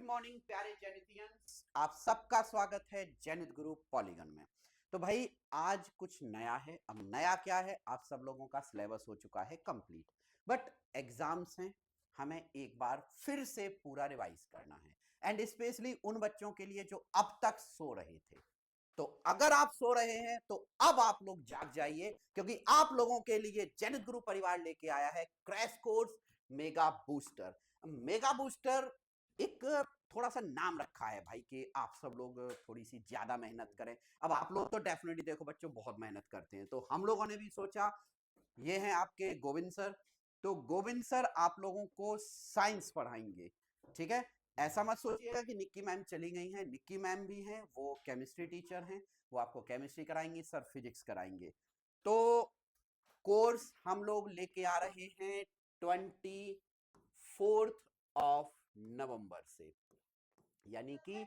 Morning प्यारे जेनिथियंस, आप सबका स्वागत है जेनिथ गुरु पॉलीगन में। तो भाई आज कुछ नया है। अब नया क्या है, आप सब लोगों का सिलेबस हो चुका है कंप्लीट, बट एग्जाम्स हैं, हमें एक बार फिर से पूरा रिवाइज करना है। एंड स्पेशली उन बच्चों के लिए जो अब तक सो रहे थे, तो अगर आप सो रहे हैं तो अब आप लोग जाग जाइए, क्योंकि आप लोगों के लिए जेनिथ गुरु परिवार लेके आया है crash course mega booster. Mega booster एक थोड़ा सा नाम रखा है भाई कि आप सब लोग थोड़ी सी ज्यादा मेहनत करें। अब आप लोग तो डेफिनेटली देखो बच्चों बहुत मेहनत करते हैं, तो हम लोगों ने भी सोचा, ये हैं आपके गोविंद सर। तो गोविंद सर आप लोगों को साइंस पढ़ाएंगे, ठीक है। ऐसा मत सोचिएगा कि निक्की मैम चली गई हैं, निक्की मैम भी हैं, वो केमिस्ट्री टीचर हैं, वो आपको केमिस्ट्री कराएंगी, सर फिजिक्स कराएंगे। तो कोर्स हम लोग लेके आ रहे हैं 24 नवंबर से, यानी कि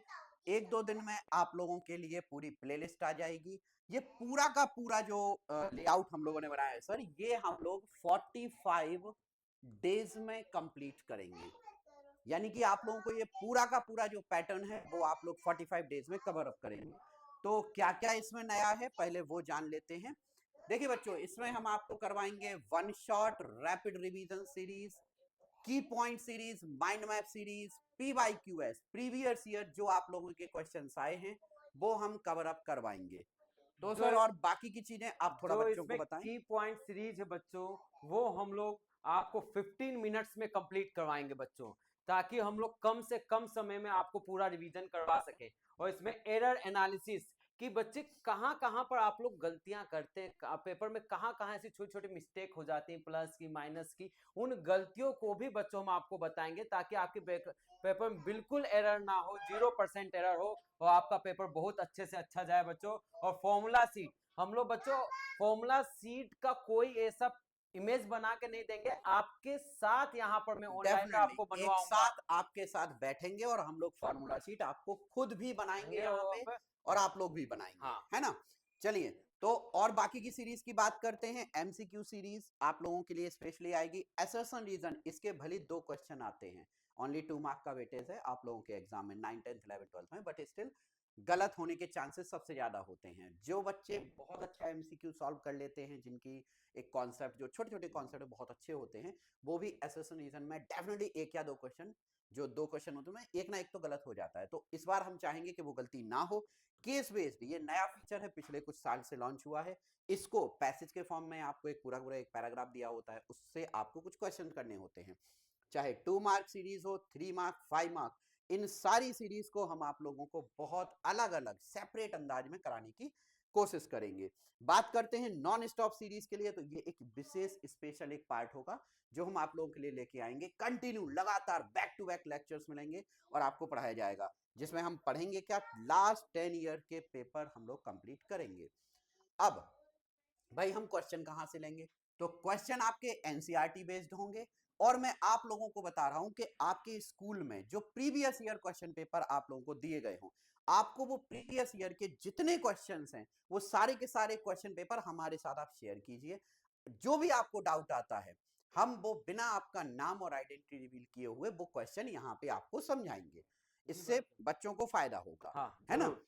एक दो दिन में आप लोगों के लिए पूरी प्लेलिस्ट आ जाएगी। ये पूरा का पूरा जो लेआउट हम लोगों ने बनाया है सर, ये हम लोग 45 डेज में कंप्लीट करेंगे। यानी कि आप लोगों को ये पूरा का पूरा जो पैटर्न है वो आप लोग 45 डेज में कवर अप करेंगे। तो क्या क्या इसमें नया है पहले वो जान लेते हैं। देखिए बच्चों, इसमें हम आपको करवाएंगे one shot rapid revision series, key point series, mind map series, PYQS previous year जो आप लोगों के क्वेश्चंस आए हैं वो हम कवर अप करवाएंगे। तो जो सर और बाकी की चीजें आप थोड़ा जो बच्चों को इसमें बताएं। की पॉइंट सीरीज है बच्चों, वो हम लोग आपको 15 मिनट्स में कंप्लीट करवाएंगे बच्चों, ताकि हम लोग कम से कम समय में आपको पूरा रिवीजन करवा सके। और इसमें एरर एनालिसिस कि बच्चे कहाँ कहाँ पर आप लोग गलतियां करते हैं, पेपर में कहाँ कहाँ ऐसी छोटी छोटी मिस्टेक हो जाती है, प्लस की माइनस की, उन गलतियों को भी बच्चों हम आपको बताएंगे, ताकि आपके पेपर में बिल्कुल एरर ना हो, 0% एरर हो, और आपका पेपर बहुत अच्छे से अच्छा जाए बच्चों। और फॉर्मूला सीट हम लोग बच्चों, फॉर्मूला सीट का कोई ऐसा इमेज बना के नहीं देंगे, आपके साथ यहाँ पर मैं ऑनलाइन में डेफिनेटली आपको एक बनवाऊंगा। साथ आपके साथ बैठेंगे और हम लोग फार्मूला शीट आपको खुद भी बनाएंगे यहाँ पे, और आप लोग भी बनाएंगे, हाँ, है ना। चलिए, तो और बाकी की सीरीज की बात करते हैं। MCQ सीरीज आप लोगों के लिए स्पेशली आएगी। असर्शन रीजन, इसके भले 2 क्वेश्चन आते हैं, ओनली 2 मार्क का वेटेज है आप लोगों के एग्जाम में 9, 10, 11, 12 में, बट स्टिल गलत होने के चांसेस सबसे ज्यादा होते हैं। जो बच्चे बहुत अच्छा MCQ सॉल्व कर लेते हैं, जिनकी एक कॉन्सेप्ट, जो छोटे छोटे कॉन्सेप्ट बहुत अच्छे होते हैं, वो भी असर्शन रीजन में डेफिनेटली एक या दो क्वेश्चन, जो 2 क्वेश्चन होते हैं एक ना एक तो गलत हो जाता है। तो इस बार हम चाहेंगे कि वो गलती ना हो। केस बेस्ड ये नया फीचर है, पिछले कुछ साल से लॉन्च हुआ है। इसको पैसेज के फॉर्म में आपको एक पूरा पूरा एक पैराग्राफ दिया होता है, उससे आपको कुछ क्वेश्चन करने होते हैं, चाहे 2 मार्क सीरीज हो, 3 मार्क, 5 मार्क। इन सारी सीरीज को हम आप लोगों को बहुत अलग अलग सेपरेट अंदाज में कराने की कोशिश करेंगे। बात करते हैं नॉन स्टॉप सीरीज के लिए, तो ये एक विशेष स्पेशल एक पार्ट होगा जो हम आप लोगों के लिए लेके आएंगे। कंटिन्यू लगातार बैक टू बैक लेक्चर्स मिलेंगे और आपको पढ़ाया जाएगा, जिसमें हम पढ़ेंगे क्या, लास्ट 10 ईयर के पेपर हम लोग कंप्लीट करेंगे। अब भाई हम क्वेश्चन कहां से लेंगे, तो क्वेश्चन आपके एनसीईआरटी बेस्ड होंगे। और मैं आप लोगों को बता रहा हूं कि आपके स्कूल में जो प्रीवियस ईयर क्वेश्चन पेपर आप लोगों को दिए गए हों, आपको वो प्रीवियस ईयर के जितने क्वेश्चंस हैं वो सारे के सारे क्वेश्चन पेपर हमारे साथ आप शेयर कीजिए। जो भी आपको डाउट आता है, हम वो बिना आपका नाम और आइडेंटिटी रिवील किए हुए वो क्वेश्चन यहाँ पे आपको समझाएंगे। इससे बच्चों को फायदा होगा, हाँ है ना। जरूर।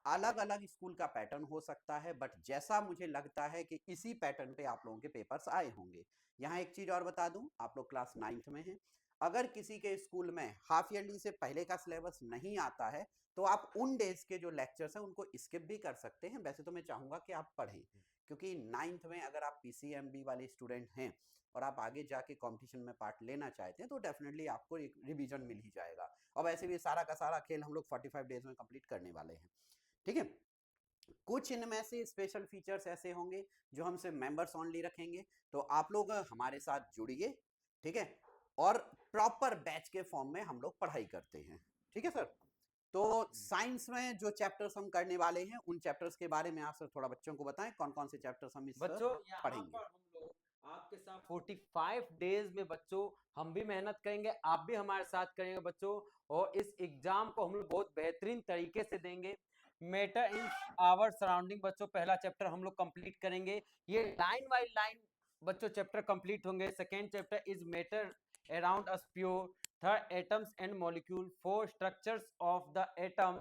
अलग अलग स्कूल का पैटर्न हो सकता है, बट जैसा मुझे लगता है कि इसी पैटर्न पे आप लोगों के पेपर्स आए होंगे। यहाँ एक चीज और बता दूं, आप लोग क्लास 9th में हैं, अगर किसी के स्कूल में हाफ ईयरली से पहले का सिलेबस नहीं आता है, तो आप उन डेज के जो लेक्चर्स हैं उनको स्किप भी कर सकते हैं। वैसे तो मैं चाहूंगा कि आप पढ़ें, क्योंकि 9th में अगर आप PCMB वाले स्टूडेंट हैं और आप आगे जाके कंपटीशन में पार्ट लेना चाहते हैं, तो डेफिनेटली आपको एक रिवीजन मिल ही जाएगा। और वैसे भी सारा का सारा खेल हम लोग 45 डेज में कंप्लीट करने वाले हैं, ठीक है। कुछ इनमें से स्पेशल फीचर्स ऐसे होंगे जो हम सिर्फ मेंबर्स ओनली रखेंगे, तो आप लोग हमारे साथ जुड़िए, ठीक है। और प्रॉपर बैच के फॉर्म में हम लोग पढ़ाई करते हैं, ठीक है सर। तो साइंस में जो चैप्टर्स हम करने वाले हैं, उन चैप्टर्स के बारे में आप सर थोड़ा बच्चों को बताएं, कौन कौन से चैप्टर्स हम इस बच्चों यहाँ पढ़ेंगे। पर हम लोग आपके साथ 45 डेज में बच्चों, हम भी मेहनत करेंगे, आप भी हमारे साथ करेंगे बच्चों, और इस एग्जाम को हम लोग बहुत बेहतरीन तरीके से देंगे। मैटर इन आवर सराउंडिंग बच्चों, पहला चैप्टर हम लोग कंप्लीट करेंगे, ये लाइन बाय लाइन बच्चों चैप्टर कंप्लीट होंगे। Second chapter is matter around us pure, third atoms and molecule, four structures of the atom,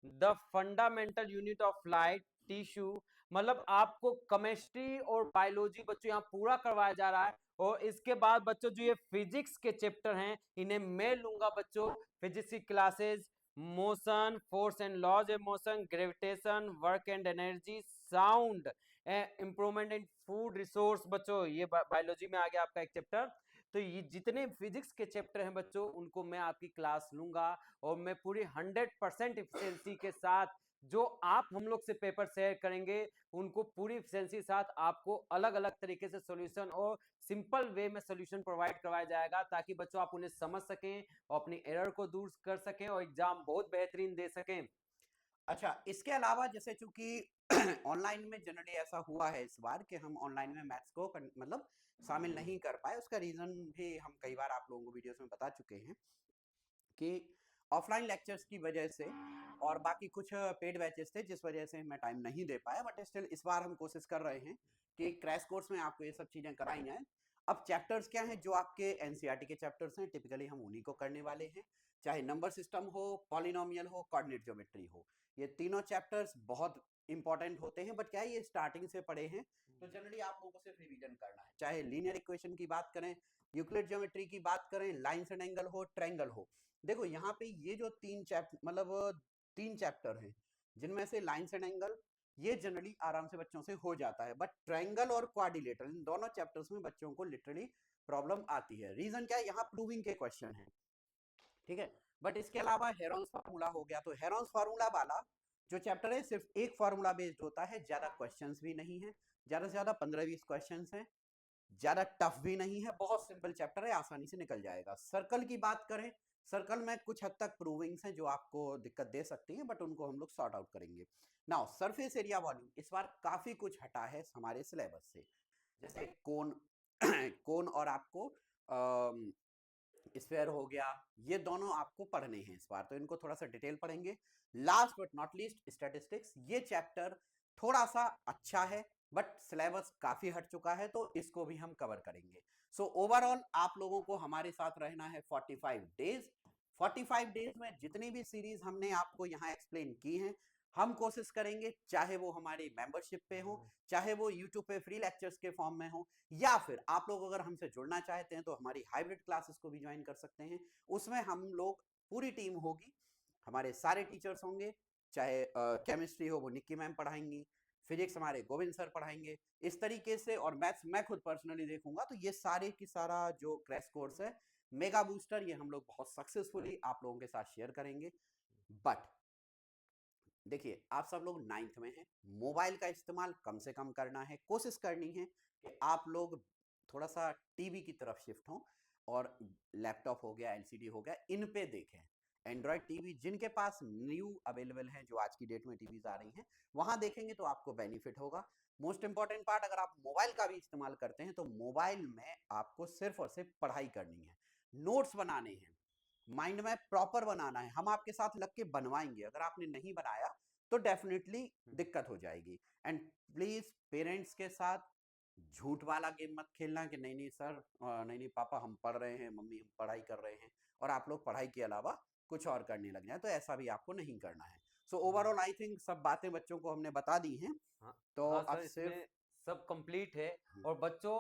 the fundamental unit of light, tissue. मतलब आपको केमिस्ट्री और बायोलॉजी बच्चों यहाँ पूरा करवाया जा रहा है। और इसके बाद बच्चों जो ये फिजिक्स के चैप्टर हैं इन्हें मैं लूंगा बच्चों फिजिक्स की classes, motion, force and laws of motion, gravitation, work and energy, sound, improvement in food resource. बच्चों ये बायोलॉजी में आ गया आपका एक चैप्टर। तो ये जितने फिजिक्स के चैप्टर हैं बच्चों उनको मैं आपकी क्लास लूंगा और मैं पूरी 100% इफिशिएंसी के साथ जो आप हम लोग से पेपर शेयर करेंगे उनको पूरी इफिशिएंसी के साथ आपको अलग अलग तरीके से सॉल्यूशन और सिंपल वे में सॉल्यूशन प्रोवाइड करवाया जाएगा ताकि बच्चों आप उन्हें समझ सकें और अपनी एरर को दूर कर सकें और एग्जाम बहुत बेहतरीन दे सकें। अच्छा, इसके अलावा जैसे चूंकि ऑनलाइन में जनरली ऐसा हुआ है इस बार कि हम ऑनलाइन में मैथ्स को मतलब शामिल नहीं कर पाए, उसका रीजन भी हम कई बार आप लोगों को वीडियोस में बता चुके हैं कि ऑफलाइन लेक्चर्स की वजह से और बाकी कुछ पेड बैचेस थे जिस वजह से मैं टाइम नहीं दे पाया, बट स्टिल इस बार हम कोशिश कर रहे हैं कि क्रैश कोर्स में आपको ये सब चीजें कराई जाएं। अब चैप्टर्स क्या हैं जो आपके एनसीईआरटी के चैप्टर्स हैं, टिपिकली हम उन्हीं को करने वाले हैं, चाहे नंबर सिस्टम हो, पॉलिनोमियल हो, कोऑर्डिनेट ज्योमेट्री हो। ये तीनों चैप्टर्स बहुत इंपॉर्टेंट होते हैं, बट क्या है ये स्टार्टिंग से पढ़े हैं तो जनरली आप लोगों को सिर्फ रिवीजन करना है। चाहे लीनियर इक्वेशन की बात करें, यूक्लिड ज्योमेट्री की बात करें, लाइंस एंड एंगल हो, ट्रायंगल हो। देखो यहाँ पे ये जो तीन चैप्टर हैं जिनमें से लाइंस एंड एंगल ये जनरली आराम से बच्चों से हो जाता है, बट ट्रायंगल और क्वाड्रिलेटरल इन दोनों चैप्टर्स में बच्चों को लिटरली प्रॉब्लम आती है। रीजन क्या है, यहाँ प्रूविंग के क्वेश्चन है, ठीक है। बट इसके अलावा हेरोन्स फार्मूला हो गया, तो हेरोन्स फार्मूला वाला जो चैप्टर है सिर्फ एक फार्मूला बेस्ड होता है, ज्यादा क्वेश्चंस भी नहीं है, ज्यादा से ज्यादा 15-20 क्वेश्चंस हैं, ज्यादा टफ भी नहीं है, बहुत सिंपल चैप्टर है, आसानी से निकल जाएगा। सर्कल की बात करें, सर्कल में कुछ हद तक प्रूविंग्स हैं जो आपको दिक्कत दे सकती हैं, बट उनको हम लोग सॉर्ट आउट करेंगे। नाउ सरफेस एरिया वॉल्यूम इस बार काफी कुछ हटा है हमारे सिलेबस से, जैसे कोन कोन और आपको स्फेयर हो गया, ये दोनों आपको पढ़ने हैं इस बार, तो इनको थोड़ा सा डिटेल पढ़ेंगे। Last but not least statistics, ये चैप्टर थोड़ा सा अच्छा है बट सिलेबस काफी हट चुका है, तो इसको भी हम कवर करेंगे। सो ओवरऑल आप लोगों को हमारे साथ रहना है 45 डेज। 45 डेज में जितनी भी सीरीज हमने आपको यहाँ एक्सप्लेन की हैं हम कोशिश करेंगे, चाहे वो हमारी मेंबरशिप पे हो, चाहे वो यूट्यूब पे फ्री लेक्चर्स के फॉर्म में हो, या फिर आप लोग अगर हमसे जुड़ना चाहते हैं तो हमारी हाइब्रिड क्लासेस को भी ज्वाइन कर सकते हैं। उसमें हम लोग पूरी टीम होगी, हमारे सारे टीचर्स होंगे, चाहे केमिस्ट्री हो वो निक्की मैम पढ़ाएंगी, फिजिक्स हमारे गोविंद सर पढ़ाएंगे, इस तरीके से, और मैथ्स मैं खुद पर्सनली देखूंगा। तो ये सारे की सारा जो क्रैश कोर्स है मेगा बूस्टर, ये हम लोग बहुत सक्सेसफुली आप लोगों के साथ शेयर करेंगे। बट देखिए आप सब लोग 9th में हैं, मोबाइल का इस्तेमाल कम से कम करना है, कोशिश करनी है कि आप लोग थोड़ा सा टीवी की तरफ शिफ्ट हों, और लैपटॉप हो गया, एलसीडी हो गया, इन पे देखें। एंड्रॉयड टीवी जिनके पास न्यू अवेलेबल है, जो आज की डेट में टीवीज आ रही हैं, वहां देखेंगे तो आपको बेनिफिट होगा। मोस्ट इंपॉर्टेंट पार्ट, अगर आप मोबाइल का भी इस्तेमाल करते हैं तो मोबाइल में आपको सिर्फ और सिर्फ पढ़ाई करनी है, नोट्स बनाने हैं, माइंड में प्रॉपर बनाना है, हम आपके साथ लग के बनवाएंगे। अगर आपने नहीं बनाया तो डेफिनेटली दिक्कत हो जाएगी। एंड प्लीज पेरेंट्स के साथ झूठ वाला गेम मत खेलना कि नहीं नहीं सर, नहीं नहीं पापा हम पढ़ रहे हैं, मम्मी हम पढ़ाई कर रहे हैं, और आप लोग पढ़ाई के अलावा कुछ और करने लग जाए, तो ऐसा भी आपको नहीं करना है। सो ओवरऑल आई थिंक सब बातें बच्चों को हमने बता दी हैं। हाँ तो हाँ अब सर, सिर्फ इसमें सब कंप्लीट है। और बच्चों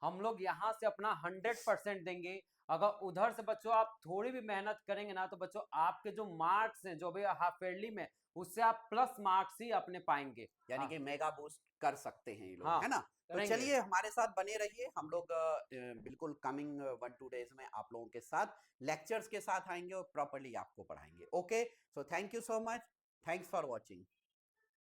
हम लोग यहाँ से अपना 100% देंगे। अगर उधर से बच्चों आप थोड़ी भी मेहनत करेंगे ना तो बच्चों आपके जो मार्क्स हैं जो भी हाफ ईयरली में, उससे आप प्लस मार्क्स ही अपने पाएंगे। यानी हाँ कि मेगा बूस्ट कर सकते हैं ये लोग, हाँ है ना। तो करेंगे। चलिए हमारे साथ बने रहिए, हम लोग बिल्कुल कमिंग 1-2 डेज में आप लोगों के साथ लेक्चर्स के साथ आएंगे और प्रॉपर्ली आपको पढ़ाएंगे। Okay, so thank you so much, thanks for watching.